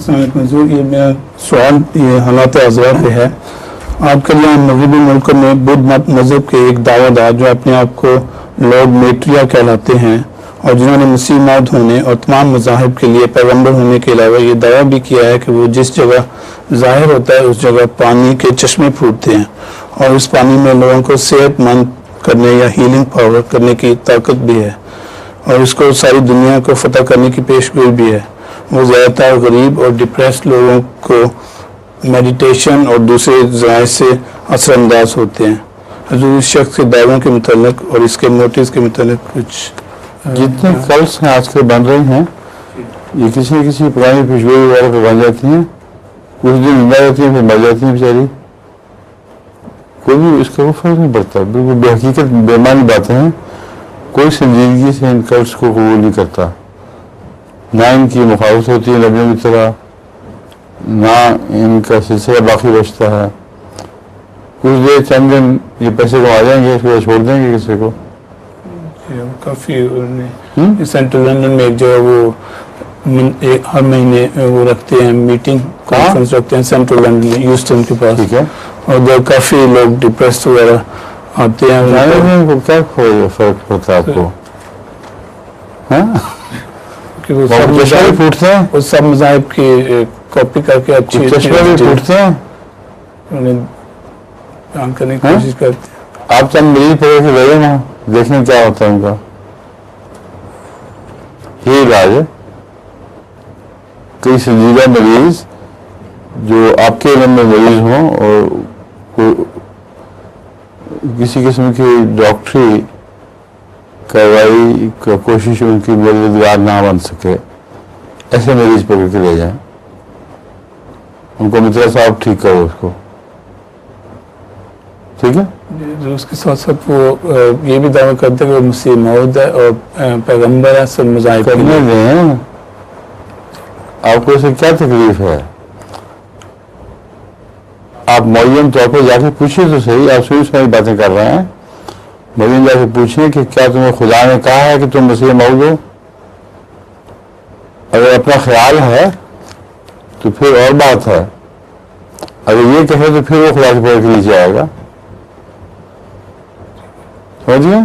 السلام علیکم حضور، یہ میرا سوال یہ حالات اعضاء پہ ہے. آپ کے یہاں مغربی ملکوں میں بدھ مت مذہب کے ایک دعویٰ دار جو اپنے آپ کو لارڈ میٹریا کہلاتے ہیں اور جنہوں نے مسیح موعود ہونے اور تمام مذاہب کے لیے پیغمبر ہونے کے علاوہ یہ دعویٰ بھی کیا ہے کہ وہ جس جگہ ظاہر ہوتا ہے اس جگہ پانی کے چشمے پھوٹتے ہیں اور اس پانی میں لوگوں کو صحت مند کرنے یا ہیلنگ پاور کرنے کی طاقت بھی ہے اور اس کو ساری دنیا کو فتح کرنے کی پیشگوئی بھی ہے. وہ زیادہ تر غریب اور ڈپریسڈ لوگوں کو میڈیٹیشن اور دوسرے ذرائع سے اثر انداز ہوتے ہیں. حضور اس شخص کے دعووں کے متعلق اور اس کے موٹیوز کے متعلق کچھ جتنے کلس ہیں آج کل بن رہے ہیں یہ کسی نہ کسی پرانی پیشگوئی وغیرہ پہ بن جاتی ہیں, کچھ دن زندہ رہتی ہیں پھر مر جاتی ہیں بیچاری. کوئی بھی اس کا وہ فرق نہیں پڑتا, بالکل بے حقیقت بےمانی باتیں ہیں. کوئی سنجیدگی سے ان کلس کو قبول نہیں کرتا, نہ ان کی مخالفت ہوتی ہے نبیوں کی طرح, نہ ان کا سلسلہ باقی بچتا ہے. کچھ دیر چند دن یہ پیسے کما جائیں گے پھر چھوڑ دیں گے کسی کو. کافی سینٹرل لندن میں جو وہ ہر مہینے وہ رکھتے ہیں میٹنگ کانفرنس رکھتے ہیں سینٹرل لندن یوسٹن کے پاس, ٹھیک ہے, اور ادھر کافی لوگ ڈپریسڈ وغیرہ آتے ہیں. کیا فرق ہوتا ہے آپ کو؟ وہ سب مذاہب کی کاپی کر کے اچھی چشمے بھی پھوٹتے ہیں, انہیں بیان کرنے کی کوشش کرتے ہیں. آپ چند مریض پڑے سے لگے نا دیکھنے کیا ہوتا ہے ان کا, یہ علاج ہے. کئی سنجیدہ مریض جو آپ کے علم میں مریض ہوں اور کسی قسم کی ڈاکٹری کارروائی کا کوشش ان کی مددگار نہ بن سکے, ایسے مریض پکڑ کے لے جائیں, ان کو مطلب صاحب ٹھیک کرو اس کو, ٹھیک ہے. اس کے ساتھ ساتھ وہ یہ بھی دعویٰ کرتے ہیں کہ وہ مسیح موعود ہے اور پیغمبر ہے سب مذاہب کرنے دیں. آپ کو اسے کیا تکلیف ہے؟ آپ معین طور پر جا کے پوچھیں تو صحیح, آپ سوئی باتیں کر رہے ہیں. معین جا کے پوچھیں کہ کیا تمہیں خدا نے کہا ہے کہ تم مسیح موعود ہو؟ اگر اپنا خیال ہے تو پھر اور بات ہے, اگر یہ کہے تو پھر وہ خدا کے پیڑ کے نیچے آئے گا. سمجھ گئے؟